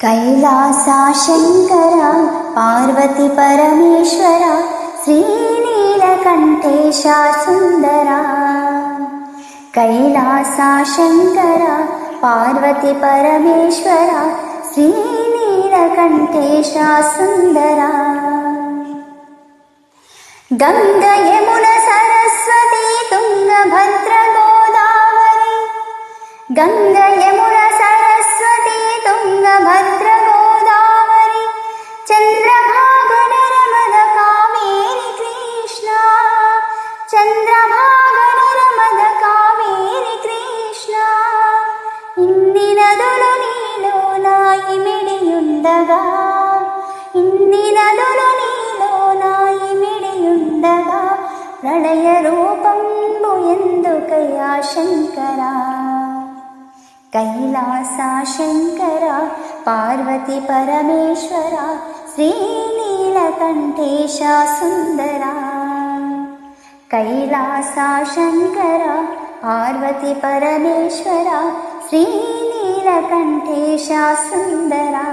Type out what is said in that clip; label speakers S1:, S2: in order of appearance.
S1: कैलासा शंकर पार्वती परमेश्वरा श्रीनीलकंठेशा सुंदरा। कैलासा शंकर पार्वती परमेश्वरा श्रीनीलकंठेशा सुंदरा। गंगा यमुना सरस्वती तुंगभद्र गोदावरी। गंगा यमुना सरस्वती तुंगभद्र गोदावरी। चंद्रभागा नर्मदा कावेरी कृष्णा। चंद्रभागा नर्मदा कावेरी कृष्णा। इन्नि नदुलु नीलोन इमिडियुंडगा। इन्नि नदुलु नीलोन इमिडियुंडगा। प्रलय रूपंबु एंदुकया शंकरा। कैलासा शंकरा पार्वती परमेश्वरा श्रीनीलकंठेशा सुंदरा। कैलासा शंकरा पार्वती परमेश्वरा श्रीनीलकंठेशा सुंदरा।